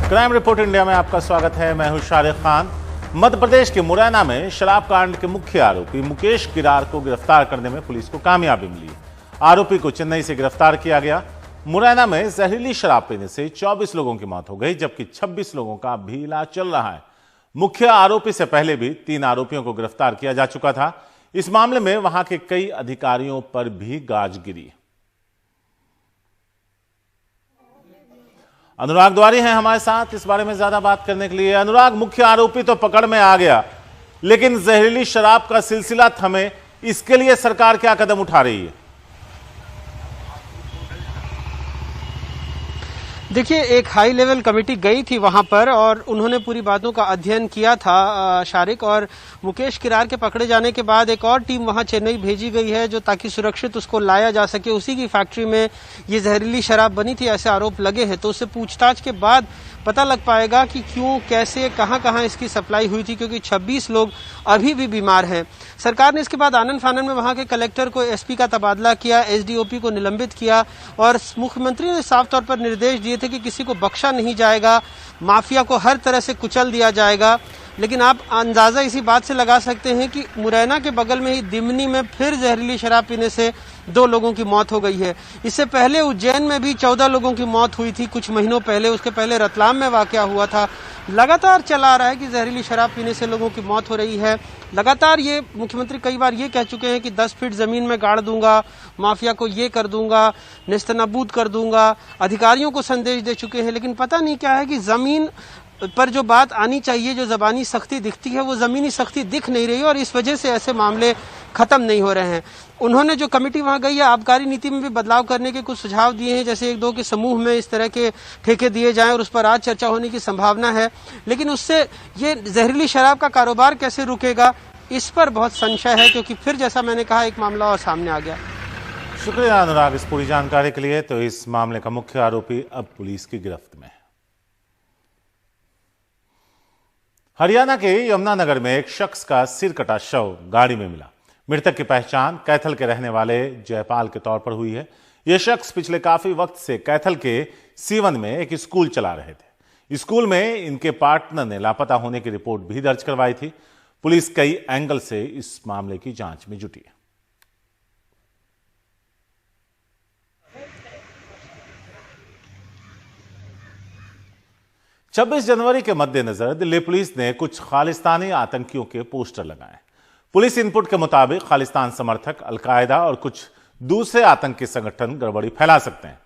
Crime report India में आपका स्वागत है। मैं हूं शारिक खान। मध्य प्रदेश के मुरैना में शराब कांड के मुख्य आरोपी मुकेश किरार को गिरफ्तार करने में पुलिस को कामयाबी मिली। आरोपी को चेन्नई से गिरफ्तार किया गया। मुरैना में जहरीली शराब पीने से 24 लोगों की मौत हो गई, जबकि 26 लोगों का भी इलाज चल रहा है। मुख्य आरोपी से पहले भी 3 आरोपियों को गिरफ्तार किया जा चुका था। इस मामले में वहां के कई अधिकारियों पर भी गाज गिरी। अनुराग द्वारी हैं हमारे साथ इस बारे में ज्यादा बात करने के लिए। अनुराग, मुख्य आरोपी तो पकड़ में आ गया, लेकिन जहरीली शराब का सिलसिला थमे, इसके लिए सरकार क्या कदम उठा रही है? देखिए, एक हाई लेवल कमेटी गई थी वहां पर और उन्होंने पूरी बातों का अध्ययन किया था शारिक। और मुकेश किरार के पकड़े जाने के बाद एक और टीम वहां चेन्नई भेजी गई है, जो ताकि सुरक्षित उसको लाया जा सके। उसी की फैक्ट्री में ये जहरीली शराब बनी थी, ऐसे आरोप लगे हैं। तो उससे पूछताछ के बाद पता लग पाएगा कि क्यों, कैसे, कहां इसकी सप्लाई हुई थी, क्योंकि 26 लोग अभी भी बीमार हैं। सरकार ने इसके बाद आनन फानन में वहां के कलेक्टर को एसपी का तबादला किया, एसडीओपी को निलंबित किया और मुख्यमंत्री ने साफ तौर पर निर्देश दिए थे कि किसी को बख्शा नहीं जाएगा, माफिया को हर तरह से कुचल दिया जाएगा। लेकिन आप अंदाजा इसी बात से लगा सकते हैं कि मुरैना के बगल में ही दिमनी में फिर जहरीली शराब पीने से 2 लोगों की मौत हो गई है। इससे पहले उज्जैन में भी 14 लोगों की मौत हुई थी कुछ महीनों पहले। उसके पहले रतलाम में वाकया हुआ था। लगातार चला आ रहा है कि जहरीली शराब पीने से लोगों की मौत हो रही है। लगातार ये मुख्यमंत्री कई बार ये कह चुके हैं कि 10 फीट जमीन में गाड़ दूंगा, माफिया को ये कर दूंगा, नेस्तनाबूद कर दूंगा। अधिकारियों को संदेश दे चुके हैं, लेकिन पता नहीं क्या है कि जमीन पर जो बात आनी चाहिए, जो जबानी सख्ती दिखती है, वो जमीनी सख्ती दिख नहीं रही है और इस वजह से ऐसे मामले खत्म नहीं हो रहे हैं। उन्होंने जो कमेटी वहां गई है, आबकारी नीति में भी बदलाव करने के कुछ सुझाव दिए हैं, जैसे 1-2 के समूह में इस तरह के ठेके दिए जाएं और उस पर आज चर्चा होने की संभावना है। लेकिन उससे ये जहरीली शराब का कारोबार कैसे रुकेगा, इस पर बहुत संशय है, क्योंकि फिर जैसा मैंने कहा एक मामला और सामने आ गया। शुक्रिया अनुराग इस पूरी जानकारी के लिए। तो इस मामले का मुख्य आरोपी अब पुलिस की गिरफ्त में है। हरियाणा के यमुनानगर में एक शख्स का सिर कटा शव गाड़ी में मिला। मृतक की पहचान कैथल के रहने वाले जयपाल के तौर पर हुई है। यह शख्स पिछले काफी वक्त से कैथल के सीवन में एक स्कूल चला रहे थे। स्कूल में इनके पार्टनर ने लापता होने की रिपोर्ट भी दर्ज करवाई थी। पुलिस कई एंगल से इस मामले की जांच में जुटी है। छब्बीस जनवरी के मद्देनजर दिल्ली पुलिस ने कुछ खालिस्तानी आतंकियों के पोस्टर लगाए। पुलिस इनपुट के मुताबिक खालिस्तान समर्थक अलकायदा और कुछ दूसरे आतंकी संगठन गड़बड़ी फैला सकते हैं।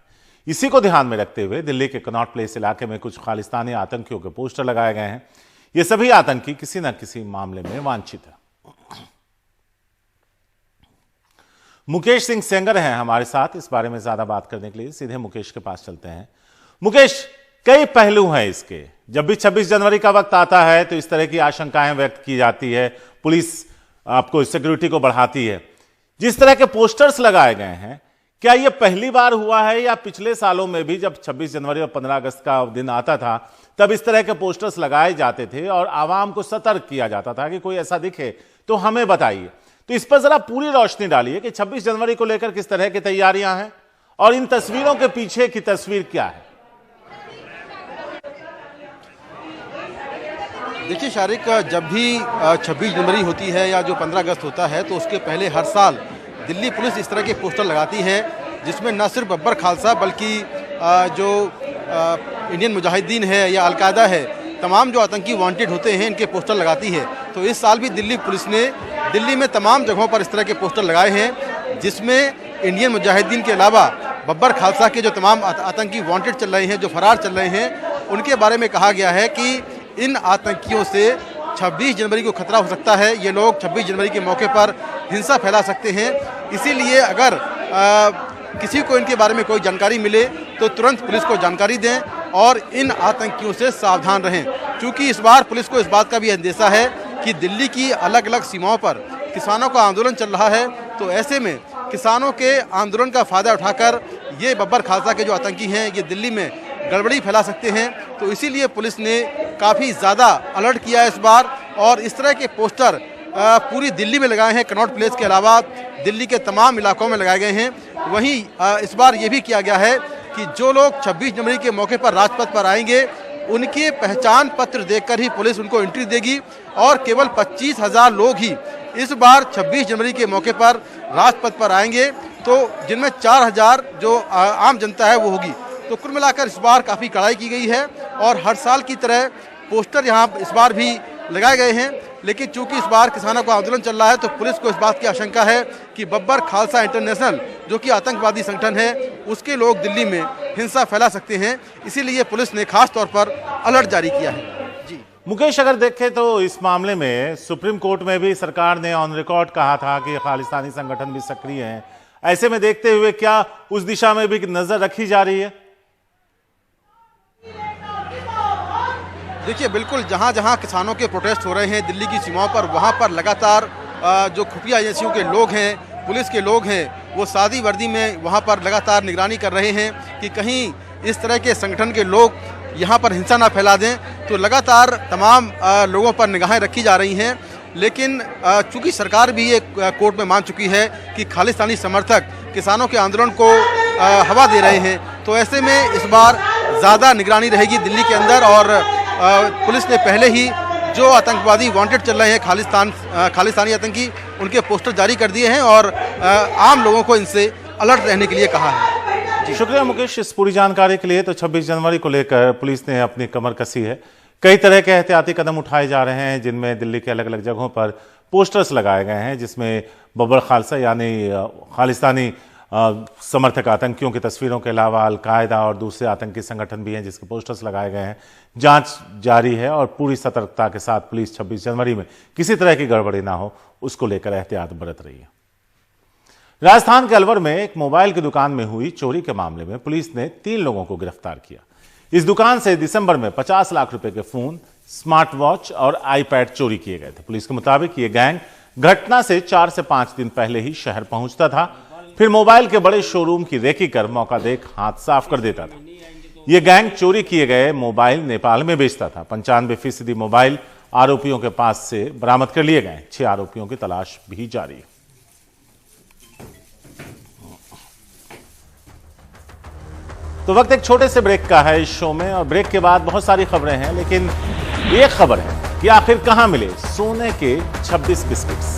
इसी को ध्यान में रखते हुए दिल्ली के कनॉट प्लेस इलाके में कुछ खालिस्तानी आतंकियों के पोस्टर लगाए गए हैं। ये सभी आतंकी किसी न किसी मामले में वांछित है। मुकेश सिंह सेंगर हैं हमारे साथ इस बारे में ज्यादा बात करने के लिए। सीधे मुकेश के पास चलते हैं। मुकेश, कई पहलू हैं इसके। जब भी 26 जनवरी का वक्त आता है तो इस तरह की आशंकाएं व्यक्त की जाती है, पुलिस आपको सिक्योरिटी को बढ़ाती है। जिस तरह के पोस्टर्स लगाए गए हैं, क्या यह पहली बार हुआ है या पिछले सालों में भी जब 26 जनवरी और 15 अगस्त का दिन आता था तब इस तरह के पोस्टर्स लगाए जाते थे और आवाम को सतर्क किया जाता था कि कोई ऐसा दिखे तो हमें बताइए? तो इस पर जरा पूरी रोशनी डालिए कि 26 जनवरी को लेकर किस तरह की तैयारियां हैं और इन तस्वीरों के पीछे की तस्वीर क्या है। देखिए शारिक, जब भी 26 जनवरी होती है या जो 15 अगस्त होता है तो उसके पहले हर साल दिल्ली पुलिस इस तरह के पोस्टर लगाती है, जिसमें न सिर्फ बब्बर खालसा बल्कि जो इंडियन मुजाहिदीन है या अलकायदा है, तमाम जो आतंकी वांटेड होते हैं, इनके पोस्टर लगाती है। तो इस साल भी दिल्ली पुलिस ने दिल्ली में तमाम जगहों पर इस तरह के पोस्टर लगाए हैं, जिसमें इंडियन मुजाहिदीन के अलावा बब्बर खालसा के जो तमाम आतंकी वांटेड चल रहे हैं, जो फरार चल रहे हैं, उनके बारे में कहा गया है कि इन आतंकियों से 26 जनवरी को खतरा हो सकता है। ये लोग 26 जनवरी के मौके पर हिंसा फैला सकते हैं। इसीलिए अगर किसी को इनके बारे में कोई जानकारी मिले तो तुरंत पुलिस को जानकारी दें और इन आतंकियों से सावधान रहें। क्योंकि इस बार पुलिस को इस बात का भी अंदेशा है कि दिल्ली की अलग अलग सीमाओं पर किसानों का आंदोलन चल रहा है। तो ऐसे में किसानों के आंदोलन का फ़ायदा उठाकर ये बब्बर खालसा के जो आतंकी हैं, ये दिल्ली में गड़बड़ी फैला सकते हैं। तो इसीलिए पुलिस ने काफ़ी ज़्यादा अलर्ट किया है इस बार और इस तरह के पोस्टर पूरी दिल्ली में लगाए हैं। कनॉट प्लेस के अलावा दिल्ली के तमाम इलाकों में लगाए गए हैं। वहीं इस बार ये भी किया गया है कि जो लोग 26 जनवरी के मौके पर राजपथ पर आएंगे उनके पहचान पत्र देखकर ही पुलिस उनको एंट्री देगी और केवल 25,000 लोग ही इस बार 26 जनवरी के मौके पर राजपथ पर आएंगे, तो जिनमें 4,000 जो आम जनता है वो होगी। तो कुल मिलाकर इस बार काफ़ी कड़ाई की गई है और हर साल की तरह पोस्टर यहाँ इस बार भी लगाए गए हैं। लेकिन चूंकि इस बार किसानों का आंदोलन चल रहा है तो पुलिस को इस बात की आशंका है कि बब्बर खालसा इंटरनेशनल जो कि आतंकवादी संगठन है उसके लोग दिल्ली में हिंसा फैला सकते हैं, इसीलिए पुलिस ने खास तौर पर अलर्ट जारी किया है। जी मुकेश, अगर देखें तो इस मामले में सुप्रीम कोर्ट में भी सरकार ने ऑन रिकॉर्ड कहा था कि खालिस्तानी संगठन भी सक्रिय हैं। ऐसे में देखते हुए क्या उस दिशा में भी नजर रखी जा रही है? देखिए, बिल्कुल जहां जहां किसानों के प्रोटेस्ट हो रहे हैं दिल्ली की सीमाओं पर, वहां पर लगातार जो खुफिया एजेंसियों के लोग हैं, पुलिस के लोग हैं, वो सादी वर्दी में वहां पर लगातार निगरानी कर रहे हैं कि कहीं इस तरह के संगठन के लोग यहां पर हिंसा ना फैला दें। तो लगातार तमाम लोगों पर निगाहें रखी जा रही हैं। लेकिन चूंकि सरकार भी ये कोर्ट में मान चुकी है कि खालिस्तानी समर्थक किसानों के आंदोलन को हवा दे रहे हैं, तो ऐसे में इस बार ज़्यादा निगरानी रहेगी दिल्ली के अंदर। और पुलिस ने पहले ही जो आतंकवादी वांटेड चल रहे हैं खालिस्तानी आतंकी, उनके पोस्टर जारी कर दिए हैं और आम लोगों को इनसे अलर्ट रहने के लिए कहा है। शुक्रिया मुकेश इस पूरी जानकारी के लिए। तो 26 जनवरी को लेकर पुलिस ने अपनी कमर कसी है। कई तरह के एहतियाती कदम उठाए जा रहे हैं, जिनमें दिल्ली के अलग अलग जगहों पर पोस्टर्स लगाए गए हैं, जिसमें बब्बर खालसा यानी खालिस्तानी समर्थक आतंकियों की तस्वीरों के अलावा अलकायदा और दूसरे आतंकी संगठन भी हैं जिसके पोस्टर्स लगाए गए हैं। जांच जारी है और पूरी सतर्कता के साथ पुलिस 26 जनवरी में किसी तरह की गड़बड़ी ना हो उसको लेकर एहतियात बरत रही है। राजस्थान के अलवर में एक मोबाइल की दुकान में हुई चोरी के मामले में पुलिस ने 3 लोगों को गिरफ्तार किया। इस दुकान से दिसंबर में 50 लाख रुपए के फोन, स्मार्ट वॉच और आईपैड चोरी किए गए थे। पुलिस के मुताबिक ये गैंग घटना से 4 से 5 दिन पहले ही शहर पहुंचता था, फिर मोबाइल के बड़े शोरूम की रेकी कर मौका देख हाथ साफ कर देता था। यह गैंग चोरी किए गए मोबाइल नेपाल में बेचता था। 95% मोबाइल आरोपियों के पास से बरामद कर लिए गए। 6 आरोपियों की तलाश भी जारी है। तो वक्त एक छोटे से ब्रेक का है इस शो में, और ब्रेक के बाद बहुत सारी खबरें हैं, लेकिन एक खबर है कि आखिर कहां मिले सोने के 26 बिस्किट्स।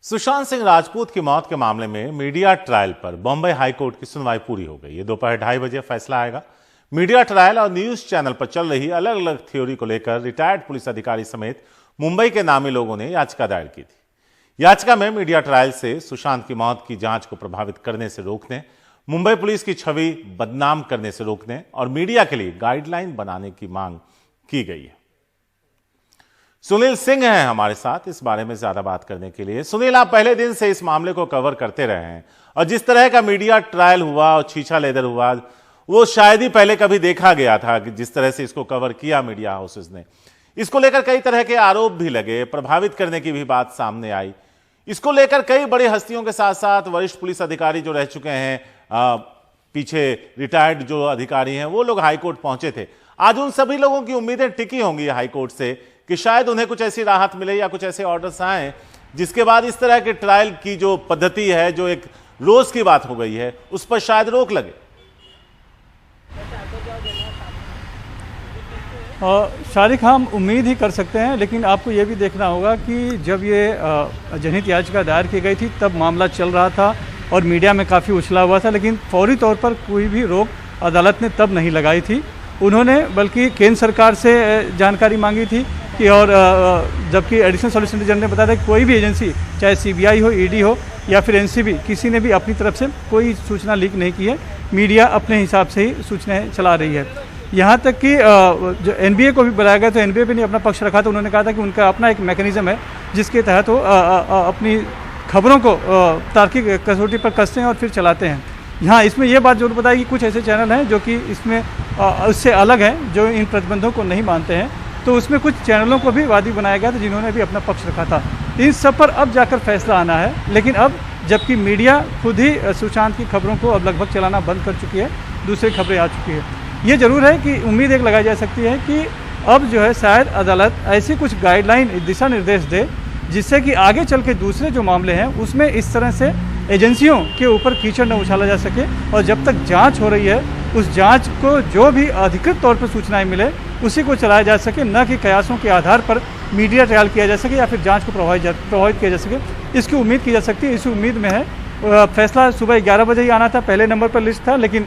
सुशांत सिंह राजपूत की मौत के मामले में मीडिया ट्रायल पर बॉम्बे हाईकोर्ट की सुनवाई पूरी हो गई। ये दोपहर 2:30 बजे फैसला आएगा। मीडिया ट्रायल और न्यूज चैनल पर चल रही अलग अलग थ्योरी को लेकर रिटायर्ड पुलिस अधिकारी समेत मुंबई के नामी लोगों ने याचिका दायर की थी। याचिका में मीडिया ट्रायल से सुशांत की मौत की जांच को प्रभावित करने से रोकने, मुंबई पुलिस की छवि बदनाम करने से रोकने और मीडिया के लिए गाइडलाइन बनाने की मांग की गई है। सुनील सिंह हैं हमारे साथ इस बारे में ज्यादा बात करने के लिए। सुनील, आप पहले दिन से इस मामले को कवर करते रहे हैं और जिस तरह का मीडिया ट्रायल हुआ और छीछा लेदर हुआ, वो शायद ही पहले कभी देखा गया था कि जिस तरह से इसको कवर किया मीडिया हाउसेस ने। इसको लेकर कई तरह के आरोप भी लगे, प्रभावित करने की भी बात सामने आई। इसको लेकर कई बड़ी हस्तियों के साथ साथ वरिष्ठ पुलिस अधिकारी जो रह चुके हैं, पीछे रिटायर्ड जो अधिकारी हैं, वो लोग हाईकोर्ट पहुंचे थे। आज उन सभी लोगों की उम्मीदें टिकी होंगी हाईकोर्ट से कि शायद उन्हें कुछ ऐसी राहत मिले या कुछ ऐसे ऑर्डर्स आए जिसके बाद इस तरह के ट्रायल की जो पद्धति है, जो एक रोज की बात हो गई है, उस पर शायद रोक लगे। शारिक, हम उम्मीद ही कर सकते हैं, लेकिन आपको ये भी देखना होगा कि जब ये जनहित याचिका दायर की गई थी तब मामला चल रहा था और मीडिया में काफ़ी उछला हुआ था, लेकिन फौरी तौर पर कोई भी रोक अदालत ने तब नहीं लगाई थी। उन्होंने बल्कि केंद्र सरकार से जानकारी मांगी थी कि, और जबकि एडिशनल सॉलिसिटर जनरल ने बताया था कि कोई भी एजेंसी, चाहे सीबीआई हो, ईडी हो या फिर एनसीबी, किसी ने भी अपनी तरफ से कोई सूचना लीक नहीं की है। मीडिया अपने हिसाब से ही सूचनाएं चला रही है। यहाँ तक कि जो एनबीए को भी बुलाया गया तो एनबीए भी ने अपना पक्ष रखा, तो उन्होंने कहा था कि उनका अपना एक मैकेनिज्म है जिसके तहत वो अपनी खबरों को तार्किक कसौटी पर कसते हैं और फिर चलाते हैं। यहाँ इसमें यह बात जरूर बताई कि कुछ ऐसे चैनल हैं जो कि इसमें उससे अलग हैं, जो इन प्रतिबंधों को नहीं मानते हैं, तो उसमें कुछ चैनलों को भी वादी बनाया गया था जिन्होंने भी अपना पक्ष रखा था। इन सब पर अब जाकर फैसला आना है। लेकिन अब जबकि मीडिया खुद ही सुशांत की खबरों को अब लगभग चलाना बंद कर चुकी है, दूसरी खबरें आ चुकी है। ये जरूर है कि उम्मीद एक लगाई जा सकती है कि अब जो है शायद अदालत ऐसी कुछ गाइडलाइन, दिशा निर्देश दे जिससे कि आगे चल के दूसरे जो मामले हैं उसमें इस तरह से एजेंसियों के ऊपर कीचड़ न उछाला जा सके, और जब तक जांच हो रही है उस जांच को जो भी अधिकृत तौर पर सूचनाएं मिले उसी को चलाया जा सके, न कि कयासों के आधार पर मीडिया ट्रायल किया जा सके या फिर जांच को प्रभावित किया जा सके। इसकी उम्मीद की जा सकती है, इसी उम्मीद में है। फैसला सुबह 11 बजे ही आना था, पहले नंबर पर लिस्ट था, लेकिन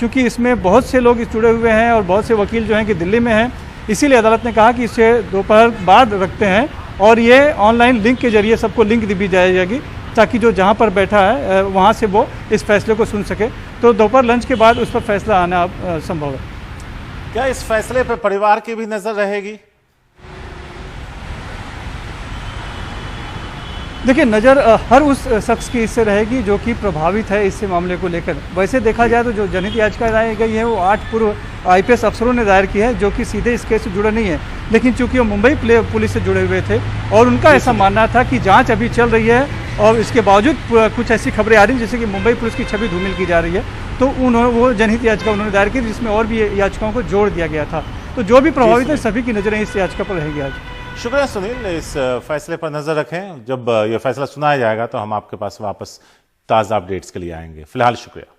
चूँकि इसमें बहुत से लोग जुड़े हुए हैं और बहुत से वकील जो हैं कि दिल्ली में हैं, इसीलिए अदालत ने कहा कि इसे दोपहर बाद रखते हैं और ये ऑनलाइन लिंक के जरिए सबको लिंक दी जाएगी ताकि जो जहाँ पर बैठा है वहाँ से वो इस फैसले को सुन सके। तो दोपहर लंच के बाद उस पर फैसला आना संभव है। क्या इस फैसले पर परिवार की भी नजर रहेगी? देखिए, नज़र हर उस शख्स की इससे रहेगी जो कि प्रभावित है इससे मामले को लेकर। वैसे देखा जाए तो जो जनहित याचिका दायर गई है वो 8 पूर्व IPS अफसरों ने दायर की है जो कि सीधे इस केस से जुड़े नहीं है, लेकिन चूंकि वो मुंबई पुलिस से जुड़े हुए थे और उनका ऐसा मानना था कि जांच अभी चल रही है और इसके बावजूद कुछ ऐसी खबरें आ रही हैं जैसे कि मुंबई पुलिस की छवि धूमिल की जा रही है, तो वो जनहित याचिका उन्होंने दायर की जिसमें और भी याचिकाओं को जोड़ दिया गया था। तो जो भी प्रभावित है सभी की नज़रें इस याचिका पर रहेगी आज। शुक्रिया सुनील, इस फैसले पर नजर रखें। जब यह फैसला सुनाया जाएगा तो हम आपके पास वापस ताजा अपडेट्स के लिए आएंगे। फिलहाल शुक्रिया।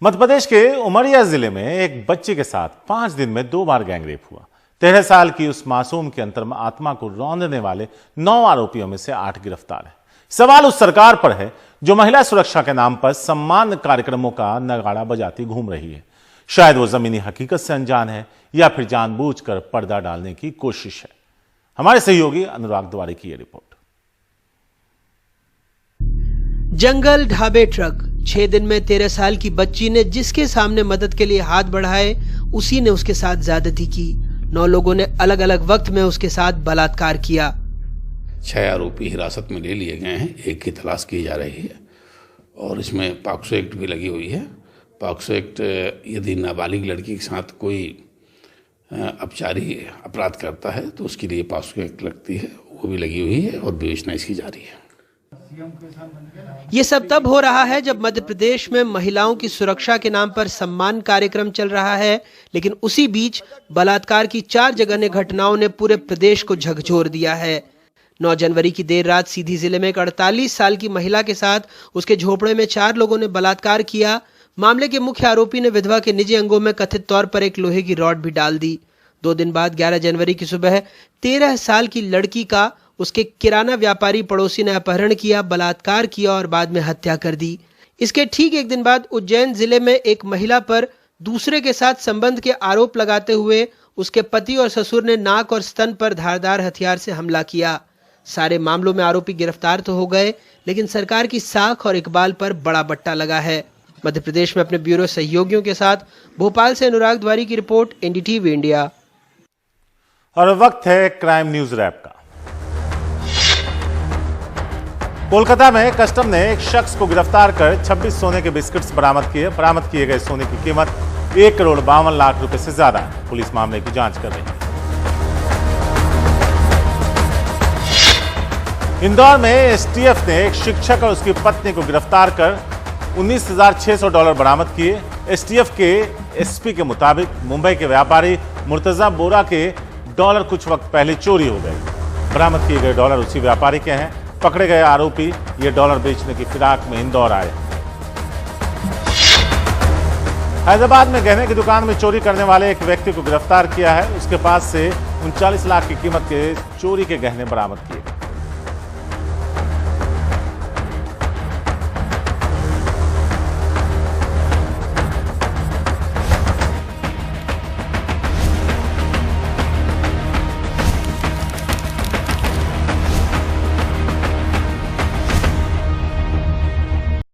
मध्य प्रदेश के उमरिया जिले में एक बच्ची के साथ 5 दिन में 2 बार गैंगरेप हुआ। 13 साल की उस मासूम की अंतरात्मा को रौंदने वाले 9 आरोपियों में से 8 गिरफ्तार हैं। सवाल उस सरकार पर है जो महिला सुरक्षा के नाम पर सम्मान कार्यक्रमों का नगाड़ा बजाती घूम रही है। शायद वो जमीनी हकीकत से अनजान है या फिर जानबूझकर पर्दा डालने की कोशिश है। हमारे सहयोगी अनुराग द्वारे की यह रिपोर्ट। जंगल ढाबे ट्रक, 6 दिन में 13 साल की बच्ची ने जिसके सामने मदद के लिए हाथ बढ़ाए उसी ने उसके साथ ज्यादती की। 9 लोगों ने अलग अलग वक्त में उसके साथ बलात्कार किया। 6 आरोपी हिरासत में ले लिए गए हैं, एक की तलाश की जा रही है और इसमें पॉक्सो एक्ट भी लगी हुई है। पॉक्सो एक्ट यदि नाबालिग लड़की के साथ कोई अपचारी अपराध करता है तो उसके लिए पॉक्सो एक्ट लगती है, वो भी लगी हुई है और विवेचना इसकी जारी है। ये सब तब हो रहा है जब मध्य प्रदेश में महिलाओं की सुरक्षा के नाम पर सम्मान कार्यक्रम चल रहा है, लेकिन उसी बीच बलात्कार की 4 जघन्य घटनाओं ने पूरे प्रदेश को झकझोर दिया है। 9 जनवरी की देर रात सीधी जिले में एक 48 साल की महिला के साथ उसके झोपड़े में 4 लोगों ने बलात्कार किया। मामले के मुख्य आरोपी ने विधवा के निजी अंगों में कथित तौर पर एक लोहे की रॉड भी डाल दी। 2 दिन बाद 11 जनवरी की सुबह 13 साल की लड़की का उसके किराना व्यापारी पड़ोसी ने अपहरण किया, बलात्कार किया और बाद में हत्या कर दी। इसके ठीक 1 दिन बाद उज्जैन जिले में एक महिला पर दूसरे के साथ संबंध के आरोप लगाते हुए उसके पति और ससुर ने नाक और स्तन पर धारदार हथियार से हमला किया। सारे मामलों में आरोपी गिरफ्तार तो हो गए, लेकिन सरकार की साख और इकबाल पर बड़ा बट्टा लगा है। मध्य प्रदेश में अपने ब्यूरो सहयोगियों के साथ भोपाल से अनुराग द्वारी की रिपोर्ट, NDTV इंडिया। और वक्त है क्राइम न्यूज रैप का। कोलकाता में कस्टम ने एक शख्स को गिरफ्तार कर 26 सोने के बिस्किट्स बरामद किए। बरामद किए गए सोने की कीमत 1,52,00,000 रुपए से ज्यादा है। पुलिस मामले की जांच कर रही है। इंदौर में STF ने एक शिक्षक और उसकी पत्नी को गिरफ्तार कर $19,600 बरामद किए। STF के SP के मुताबिक मुंबई के व्यापारी मुर्तजा बोरा के डॉलर कुछ वक्त पहले चोरी हो गए। बरामद किए गए डॉलर उसी व्यापारी के हैं। पकड़े गए आरोपी ये डॉलर बेचने की फिराक में इंदौर आए। हैदराबाद में गहने की दुकान में चोरी करने वाले एक व्यक्ति को गिरफ्तार किया है। उसके पास से 39 लाख की कीमत के चोरी के गहने बरामद किए।